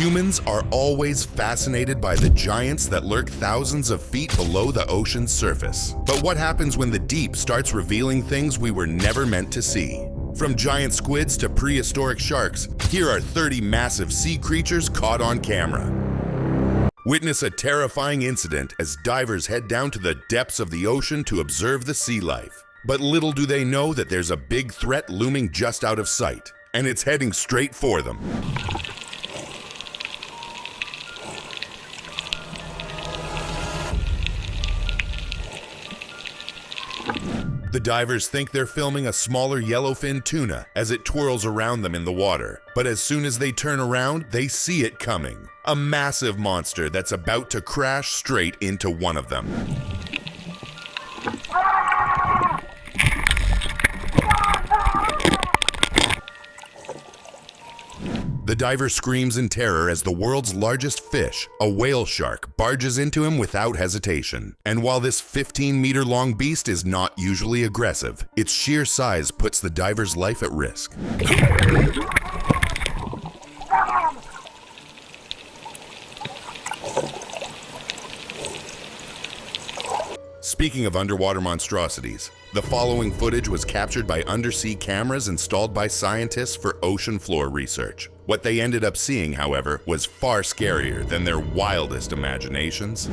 Humans are always fascinated by the giants that lurk thousands of feet below the ocean's surface. But what happens when the deep starts revealing things we were never meant to see? From giant squids to prehistoric sharks, here are 30 massive sea creatures caught on camera. Witness a terrifying incident as divers head down to the depths of the ocean to observe the sea life. But little do they know that there's a big threat looming just out of sight, and it's heading straight for them. The divers think they're filming a smaller yellowfin tuna as it twirls around them in the water. But as soon as they turn around, they see it coming. A massive monster that's about to crash straight into one of them. The diver screams in terror as the world's largest fish, a whale shark, barges into him without hesitation. And while this 15-meter-long beast is not usually aggressive, its sheer size puts the diver's life at risk. Speaking of underwater monstrosities, the following footage was captured by undersea cameras installed by scientists for ocean floor research. What they ended up seeing, however, was far scarier than their wildest imaginations.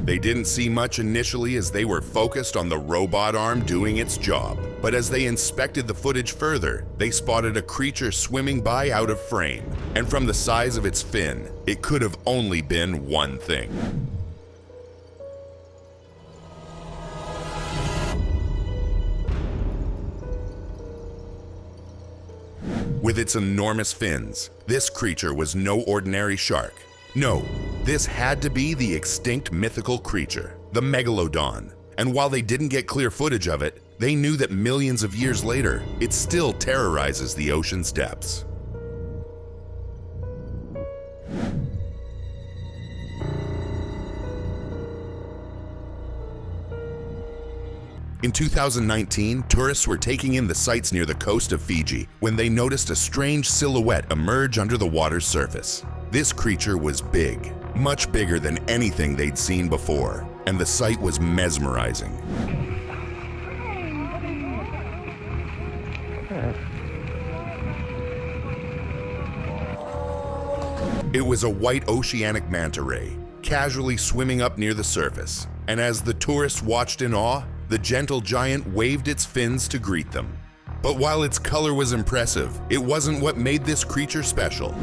They didn't see much initially as they were focused on the robot arm doing its job. But as they inspected the footage further, they spotted a creature swimming by out of frame. And from the size of its fin, it could have only been one thing. With its enormous fins, this creature was no ordinary shark. No, this had to be the extinct mythical creature, the megalodon. And while they didn't get clear footage of it, they knew that millions of years later, it still terrorizes the ocean's depths. In 2019, tourists were taking in the sights near the coast of Fiji when they noticed a strange silhouette emerge under the water's surface. This creature was big, much bigger than anything they'd seen before, and the sight was mesmerizing. It was a white oceanic manta ray, casually swimming up near the surface, and as the tourists watched in awe, the gentle giant waved its fins to greet them. But while its color was impressive, it wasn't what made this creature special. Is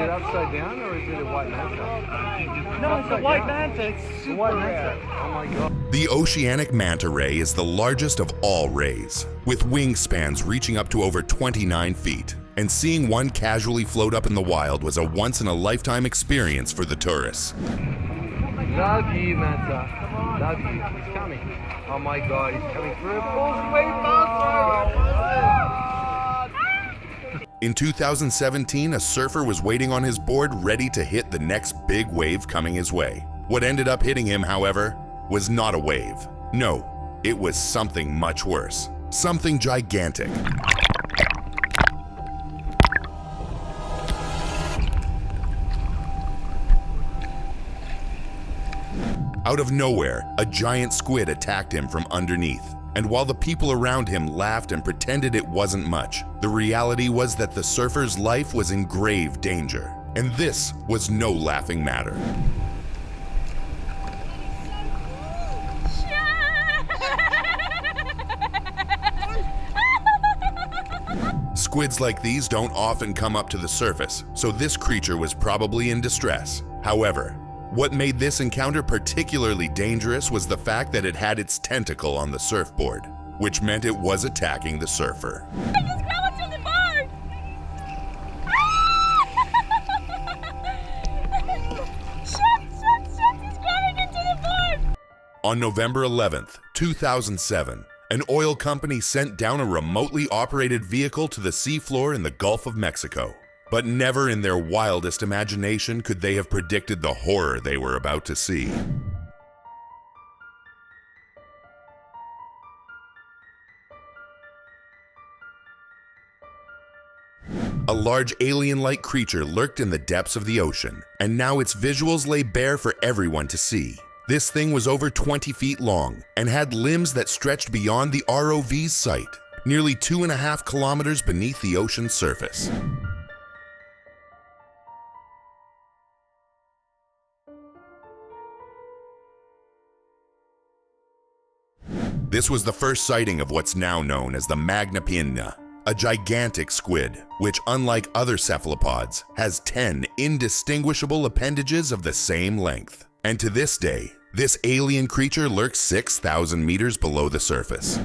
it upside down or is it a white manta? No, it's a white manta. It's super rare. Oh my god. The oceanic manta ray is the largest of all rays, with wingspans reaching up to over 29 feet. And seeing one casually float up in the wild was a once-in-a-lifetime experience for the tourists. Love you, manta. Love you. He's coming. Oh my god, he's coming through. In 2017, a surfer was waiting on his board ready to hit the next big wave coming his way. What ended up hitting him, however, was not a wave. No, it was something much worse. Something gigantic. Out of nowhere, a giant squid attacked him from underneath. And while the people around him laughed and pretended it wasn't much, the reality was that the surfer's life was in grave danger. And this was no laughing matter. Squids like these don't often come up to the surface, so this creature was probably in distress. However, what made this encounter particularly dangerous was the fact that it had its tentacle on the surfboard, which meant it was attacking the surfer. Just grab it to the board! Shit, he's grabbing into the board! On November 11th, 2007, an oil company sent down a remotely operated vehicle to the seafloor in the Gulf of Mexico. But never in their wildest imagination could they have predicted the horror they were about to see. A large alien-like creature lurked in the depths of the ocean, and now its visuals lay bare for everyone to see. This thing was over 20 feet long and had limbs that stretched beyond the ROV's sight, nearly 2.5 kilometers beneath the ocean's surface. This was the first sighting of what's now known as the Magna Pinna, a gigantic squid, which, unlike other cephalopods, has 10 indistinguishable appendages of the same length. And to this day, this alien creature lurks 6,000 meters below the surface.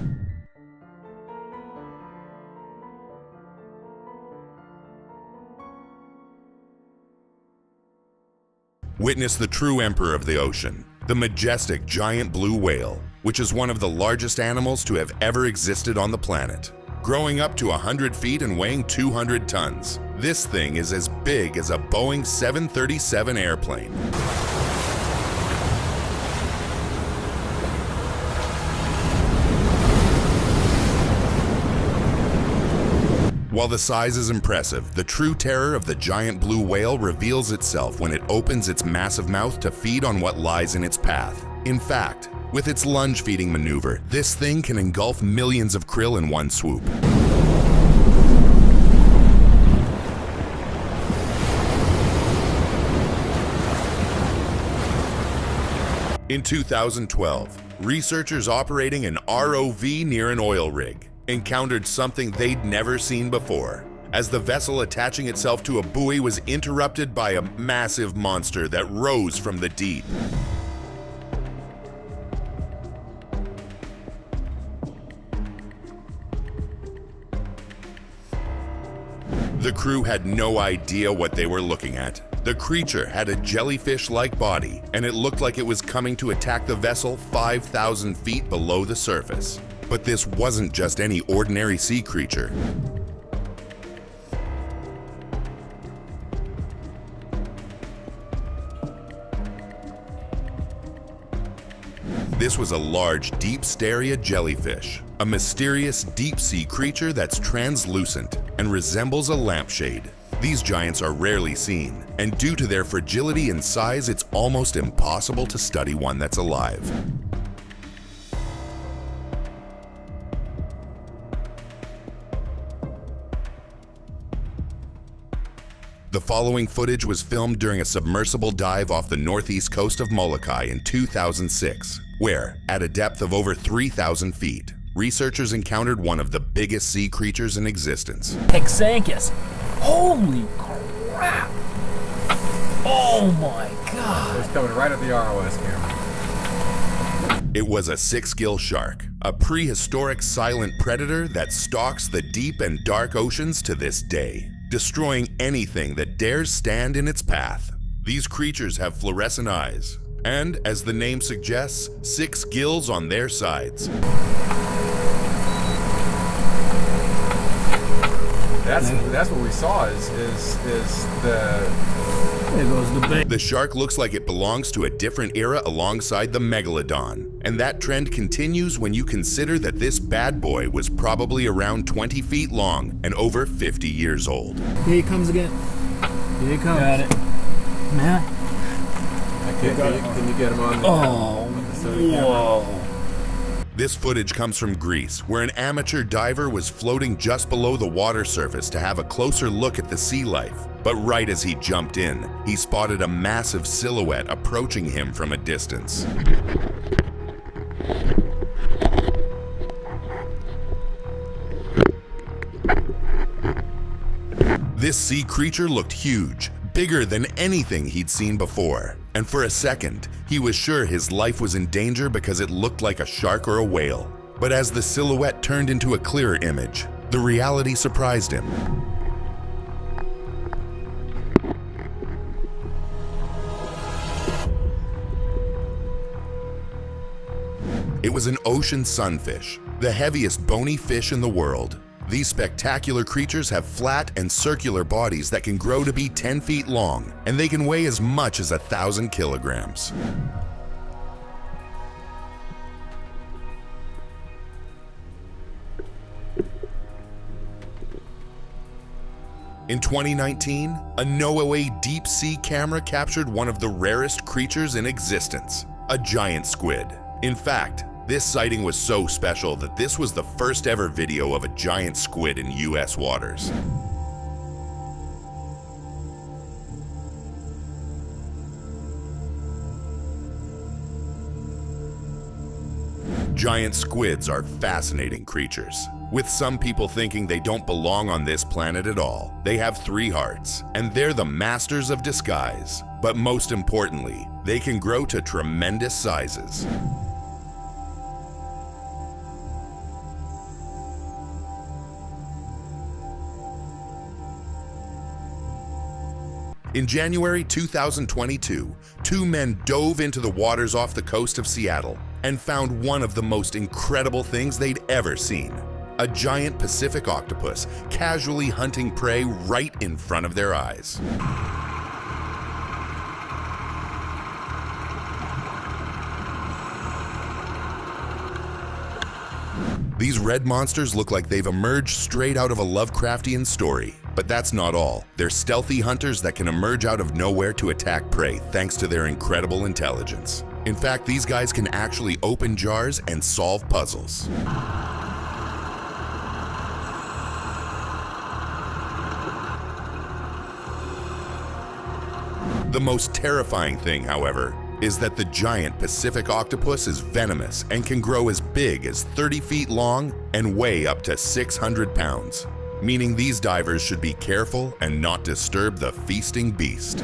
Witness the true emperor of the ocean, the majestic giant blue whale, which is one of the largest animals to have ever existed on the planet. Growing up to 100 feet and weighing 200 tons, this thing is as big as a Boeing 737 airplane. While the size is impressive, the true terror of the giant blue whale reveals itself when it opens its massive mouth to feed on what lies in its path. In fact, with its lunge feeding maneuver, this thing can engulf millions of krill in one swoop. In 2012, researchers operating an ROV near an oil rig encountered something they'd never seen before, as the vessel attaching itself to a buoy was interrupted by a massive monster that rose from the deep. The crew had no idea what they were looking at. The creature had a jellyfish-like body, and it looked like it was coming to attack the vessel 5,000 feet below the surface. But this wasn't just any ordinary sea creature. This was a large deep steria jellyfish, a mysterious deep-sea creature that's translucent and resembles a lampshade. These giants are rarely seen, and due to their fragility and size, it's almost impossible to study one that's alive. The following footage was filmed during a submersible dive off the northeast coast of Molokai in 2006, where, at a depth of over 3,000 feet, researchers encountered one of the biggest sea creatures in existence. Hexanchus. Holy crap! Oh my god! It's coming right at the ROS camera. It was a 6-gill shark, a prehistoric silent predator that stalks the deep and dark oceans to this day, destroying anything that dares stand in its path. These creatures have fluorescent eyes, and, as the name suggests, 6 gills on their sides. That's what we saw is the... There goes the bait. The shark looks like it belongs to a different era alongside the megalodon, and that trend continues when you consider that this bad boy was probably around 20 feet long and over 50 years old. Here he comes again. Here he comes. Got it. Man. Can you get him on the... Oh, whoa. This footage comes from Greece, where an amateur diver was floating just below the water surface to have a closer look at the sea life. But right as he jumped in, he spotted a massive silhouette approaching him from a distance. This sea creature looked huge, bigger than anything he'd seen before. And for a second, he was sure his life was in danger because it looked like a shark or a whale. But as the silhouette turned into a clearer image, the reality surprised him. It was an ocean sunfish, the heaviest bony fish in the world. These spectacular creatures have flat and circular bodies that can grow to be 10 feet long, and they can weigh as much as 1,000 kilograms. In 2019, a NOAA deep-sea camera captured one of the rarest creatures in existence, a giant squid. In fact, this sighting was so special that this was the first ever video of a giant squid in US waters. Giant squids are fascinating creatures, with some people thinking they don't belong on this planet at all. They have 3 hearts, and they're the masters of disguise. But most importantly, they can grow to tremendous sizes. In January 2022, 2 men dove into the waters off the coast of Seattle and found one of the most incredible things they'd ever seen: a giant Pacific octopus casually hunting prey right in front of their eyes. These red monsters look like they've emerged straight out of a Lovecraftian story. But that's not all. They're stealthy hunters that can emerge out of nowhere to attack prey thanks to their incredible intelligence. In fact, these guys can actually open jars and solve puzzles. The most terrifying thing, however, is that the giant Pacific octopus is venomous and can grow as big as 30 feet long and weigh up to 600 pounds. Meaning these divers should be careful and not disturb the feasting beast.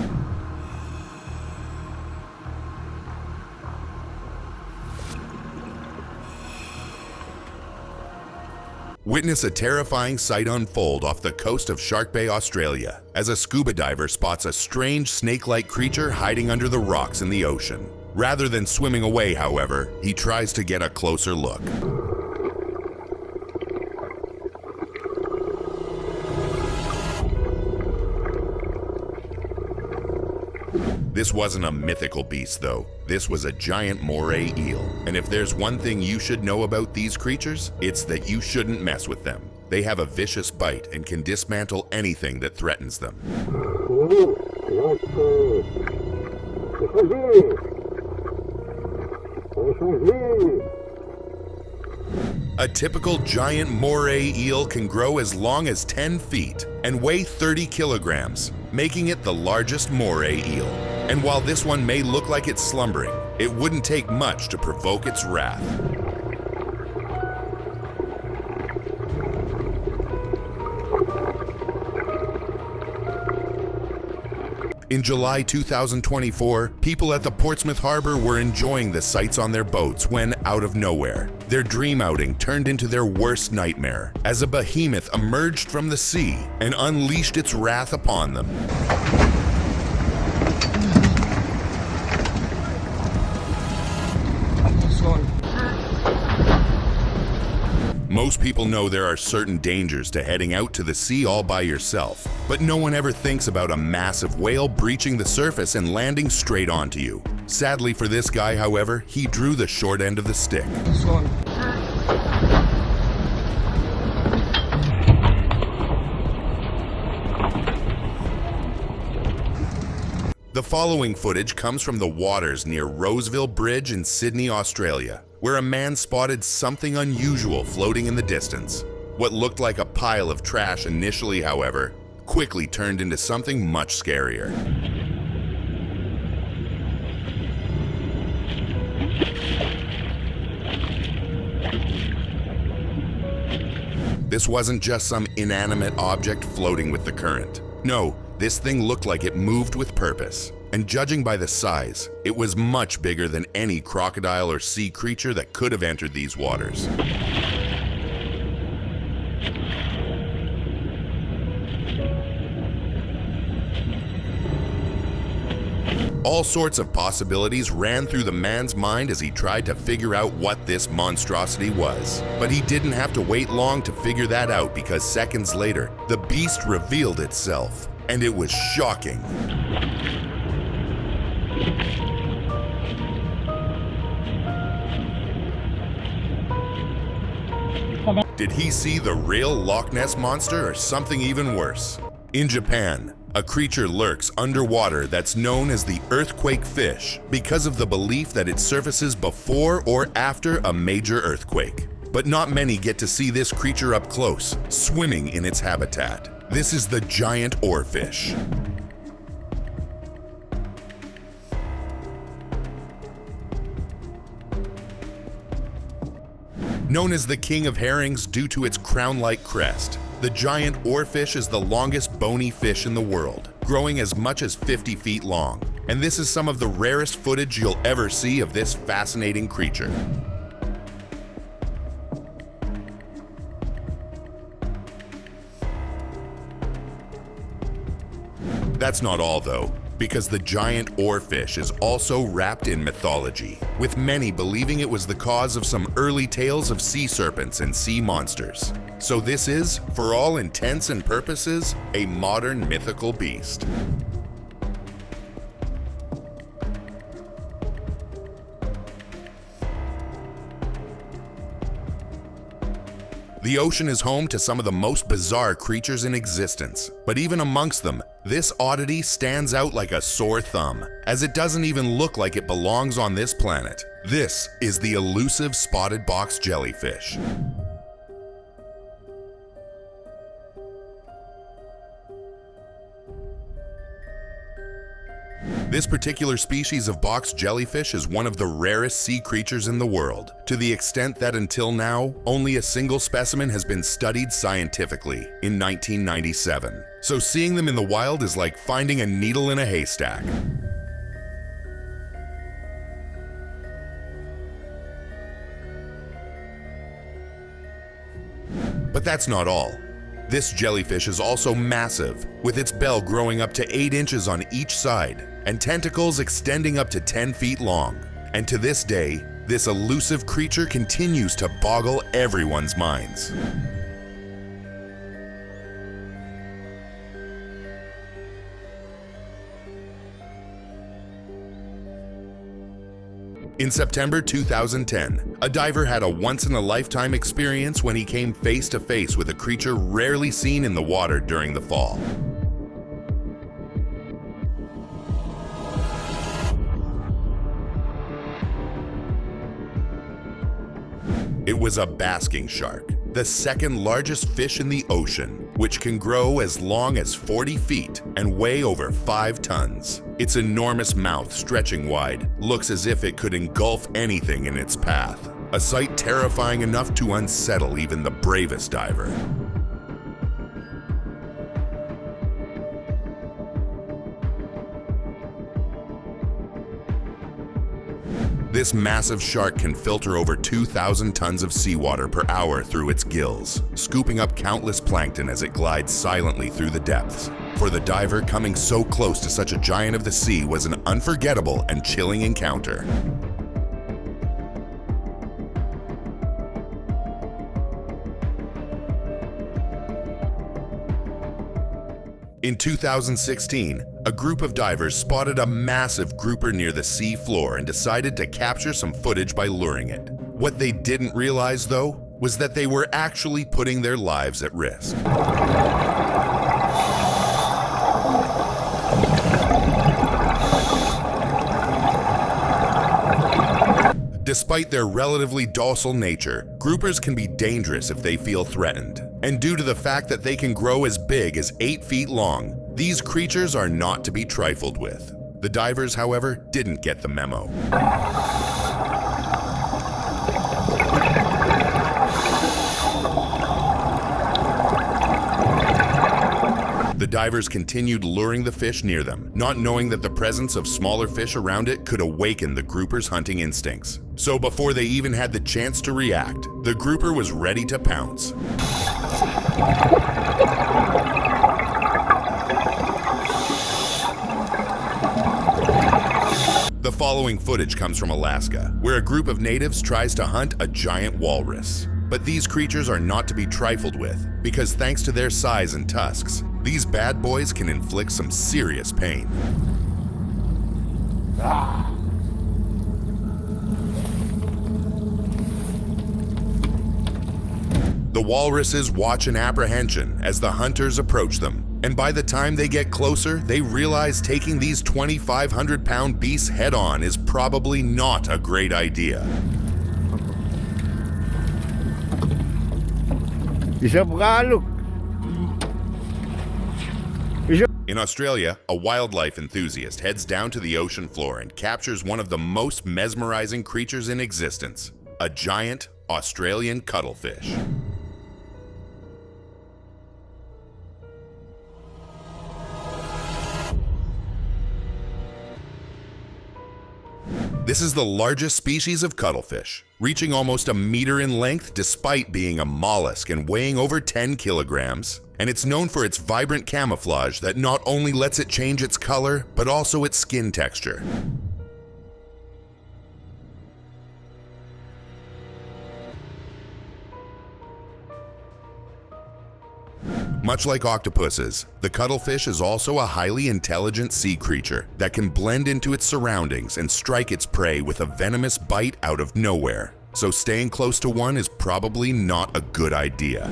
Witness a terrifying sight unfold off the coast of Shark Bay, Australia, as a scuba diver spots a strange snake-like creature hiding under the rocks in the ocean. Rather than swimming away, however, he tries to get a closer look. This wasn't a mythical beast, though. This was a giant moray eel. And if there's one thing you should know about these creatures, it's that you shouldn't mess with them. They have a vicious bite and can dismantle anything that threatens them. A typical giant moray eel can grow as long as 10 feet and weigh 30 kilograms, making it the largest moray eel. And while this one may look like it's slumbering, it wouldn't take much to provoke its wrath. In July 2024, people at the Portsmouth Harbor were enjoying the sights on their boats when, out of nowhere, their dream outing turned into their worst nightmare as a behemoth emerged from the sea and unleashed its wrath upon them. Most people know there are certain dangers to heading out to the sea all by yourself, but no one ever thinks about a massive whale breaching the surface and landing straight onto you. Sadly for this guy, however, he drew the short end of the stick. The following footage comes from the waters near Roseville Bridge in Sydney, Australia, where a man spotted something unusual floating in the distance. What looked like a pile of trash initially, however, quickly turned into something much scarier. This wasn't just some inanimate object floating with the current. No, this thing looked like it moved with purpose. And judging by the size, it was much bigger than any crocodile or sea creature that could have entered these waters. All sorts of possibilities ran through the man's mind as he tried to figure out what this monstrosity was. But he didn't have to wait long to figure that out, because seconds later, the beast revealed itself, and it was shocking. Did he see the real Loch Ness Monster or something even worse? In Japan, a creature lurks underwater that's known as the earthquake fish because of the belief that it surfaces before or after a major earthquake. But not many get to see this creature up close, swimming in its habitat. This is the giant oarfish. Known as the king of herrings due to its crown-like crest, the giant oarfish is the longest bony fish in the world, growing as much as 50 feet long. And this is some of the rarest footage you'll ever see of this fascinating creature. That's not all though, because the giant oarfish is also wrapped in mythology, with many believing it was the cause of some early tales of sea serpents and sea monsters. So this is, for all intents and purposes, a modern mythical beast. The ocean is home to some of the most bizarre creatures in existence, but even amongst them, this oddity stands out like a sore thumb, as it doesn't even look like it belongs on this planet. This is the elusive spotted box jellyfish. This particular species of box jellyfish is one of the rarest sea creatures in the world, to the extent that until now, only a single specimen has been studied scientifically in 1997. So seeing them in the wild is like finding a needle in a haystack. But that's not all. This jellyfish is also massive, with its bell growing up to 8 inches on each side, and tentacles extending up to 10 feet long. And to this day, this elusive creature continues to boggle everyone's minds. In September 2010, a diver had a once-in-a-lifetime experience when he came face to face with a creature rarely seen in the water during the fall. It was a basking shark, the second largest fish in the ocean, which can grow as long as 40 feet and weigh over 5 tons. Its enormous mouth, stretching wide, looks as if it could engulf anything in its path, a sight terrifying enough to unsettle even the bravest diver. This massive shark can filter over 2,000 tons of seawater per hour through its gills, scooping up countless plankton as it glides silently through the depths. For the diver, coming so close to such a giant of the sea was an unforgettable and chilling encounter. In 2016, a group of divers spotted a massive grouper near the sea floor and decided to capture some footage by luring it. What they didn't realize, though, was that they were actually putting their lives at risk. Despite their relatively docile nature, groupers can be dangerous if they feel threatened. And due to the fact that they can grow as big as 8 feet long, these creatures are not to be trifled with. The divers, however, didn't get the memo. The divers continued luring the fish near them, not knowing that the presence of smaller fish around it could awaken the grouper's hunting instincts. So before they even had the chance to react, the grouper was ready to pounce. The following footage comes from Alaska, where a group of natives tries to hunt a giant walrus. But these creatures are not to be trifled with, because thanks to their size and tusks, these bad boys can inflict some serious pain. The walruses watch in apprehension as the hunters approach them, And by the time they get closer, they realize taking these 2,500-pound beasts head-on is probably not a great idea. In Australia, a wildlife enthusiast heads down to the ocean floor and captures one of the most mesmerizing creatures in existence, a giant Australian cuttlefish. This is the largest species of cuttlefish, reaching almost a meter in length despite being a mollusk and weighing over 10 kilograms. And it's known for its vibrant camouflage that not only lets it change its color, but also its skin texture. Much like octopuses, the cuttlefish is also a highly intelligent sea creature that can blend into its surroundings and strike its prey with a venomous bite out of nowhere. So staying close to one is probably not a good idea.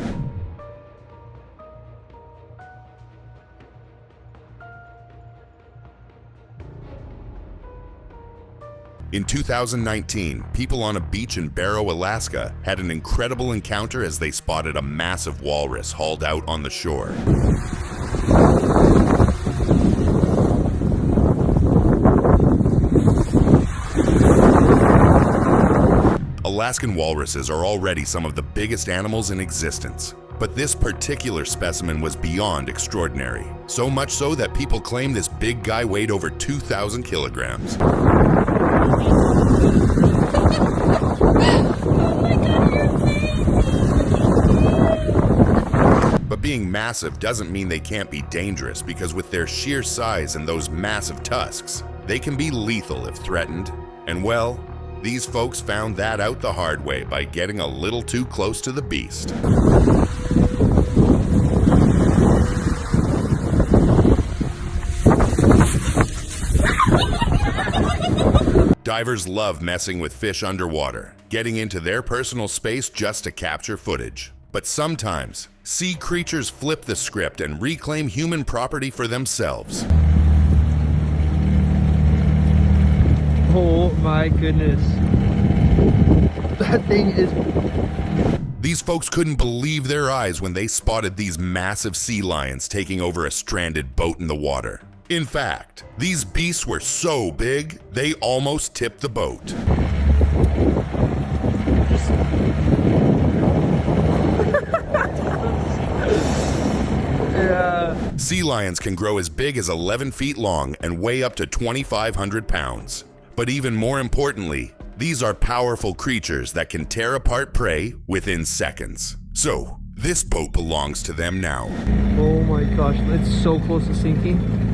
In 2019, people on a beach in Barrow, Alaska, had an incredible encounter as they spotted a massive walrus hauled out on the shore. Alaskan walruses are already some of the biggest animals in existence. But this particular specimen was beyond extraordinary. So much so that people claim this big guy weighed over 2,000 kilograms. But being massive doesn't mean they can't be dangerous, because with their sheer size and those massive tusks, they can be lethal if threatened. And well, these folks found that out the hard way by getting a little too close to the beast. Divers love messing with fish underwater, getting into their personal space just to capture footage. But sometimes, sea creatures flip the script and reclaim human property for themselves. Oh my goodness. That thing is... These folks couldn't believe their eyes when they spotted these massive sea lions taking over a stranded boat in the water. In fact, these beasts were so big, they almost tipped the boat. Yeah. Sea lions can grow as big as 11 feet long and weigh up to 2,500 pounds. But even more importantly, these are powerful creatures that can tear apart prey within seconds. So, this boat belongs to them now. Oh my gosh, it's so close to sinking.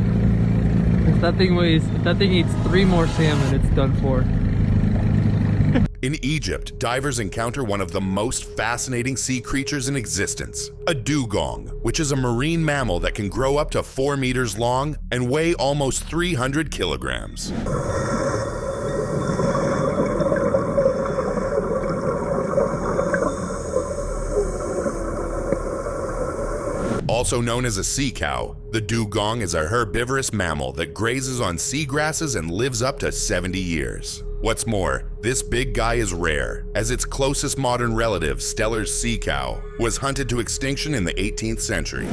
If that thing eats 3 more salmon, it's done for. In Egypt, divers encounter one of the most fascinating sea creatures in existence, a dugong, which is a marine mammal that can grow up to 4 meters long and weigh almost 300 kilograms. Also known as a sea cow, the dugong is a herbivorous mammal that grazes on seagrasses and lives up to 70 years. What's more, this big guy is rare, as its closest modern relative, Steller's sea cow, was hunted to extinction in the 18th century.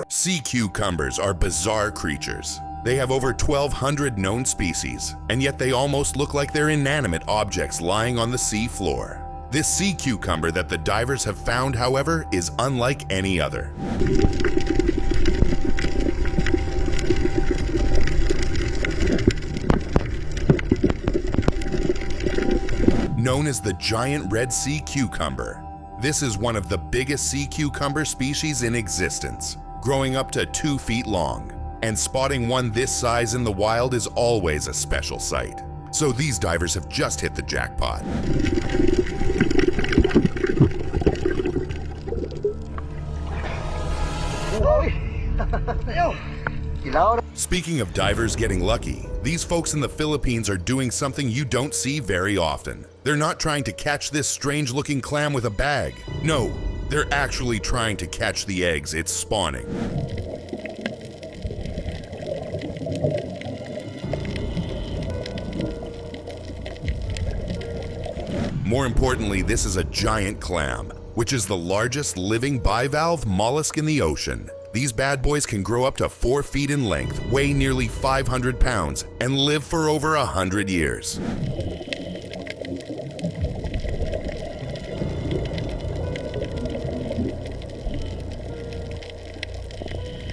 Sea cucumbers are bizarre creatures. They have over 1,200 known species, and yet they almost look like they're inanimate objects lying on the sea floor. This sea cucumber that the divers have found, however, is unlike any other. Known as the giant red sea cucumber, this is one of the biggest sea cucumber species in existence, growing up to 2 feet long. And spotting one this size in the wild is always a special sight. So these divers have just hit the jackpot. Speaking of divers getting lucky, these folks in the Philippines are doing something you don't see very often. They're not trying to catch this strange-looking clam with a bag. No, they're actually trying to catch the eggs it's spawning. More importantly, this is a giant clam, which is the largest living bivalve mollusk in the ocean. These bad boys can grow up to 4 feet in length, weigh nearly 500 pounds, and live for over 100 years.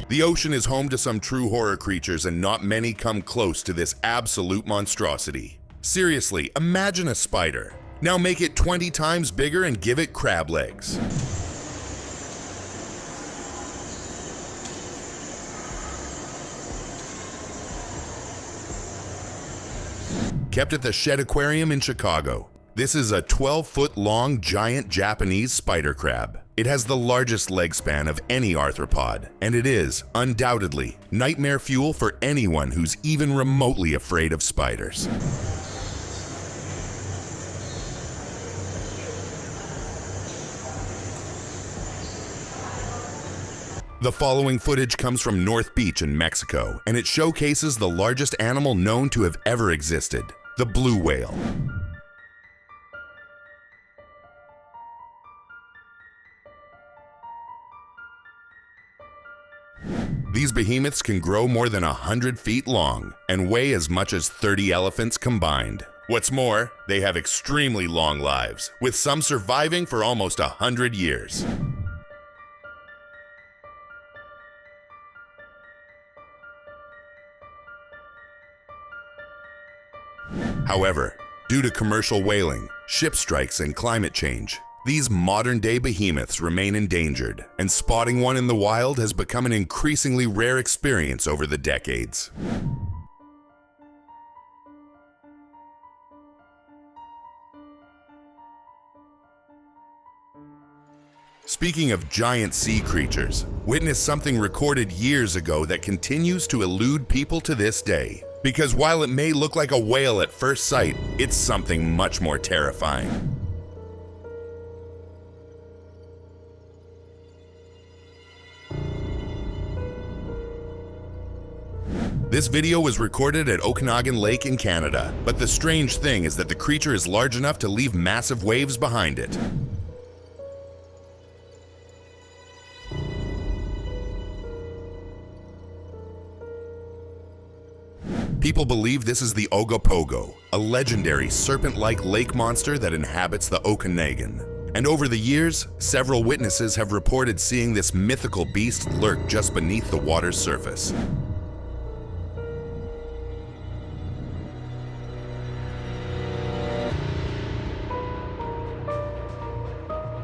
The ocean is home to some true horror creatures, and not many come close to this absolute monstrosity. Seriously, imagine a spider. Now make it 20 times bigger and give it crab legs. Kept at the Shed Aquarium in Chicago. This is a 12-foot-long giant Japanese spider crab. It has the largest leg span of any arthropod, and it is, undoubtedly, nightmare fuel for anyone who's even remotely afraid of spiders. The following footage comes from North Beach in Mexico, and it showcases the largest animal known to have ever existed, the blue whale. These behemoths can grow more than 100 feet long and weigh as much as 30 elephants combined. What's more, they have extremely long lives, with some surviving for almost 100 years. However, due to commercial whaling, ship strikes, and climate change, these modern-day behemoths remain endangered, and spotting one in the wild has become an increasingly rare experience over the decades. Speaking of giant sea creatures, witness something recorded years ago that continues to elude people to this day. Because while it may look like a whale at first sight, it's something much more terrifying. This video was recorded at Okanagan Lake in Canada, but the strange thing is that the creature is large enough to leave massive waves behind it. People believe this is the Ogopogo, a legendary serpent-like lake monster that inhabits the Okanagan. And over the years, several witnesses have reported seeing this mythical beast lurk just beneath the water's surface.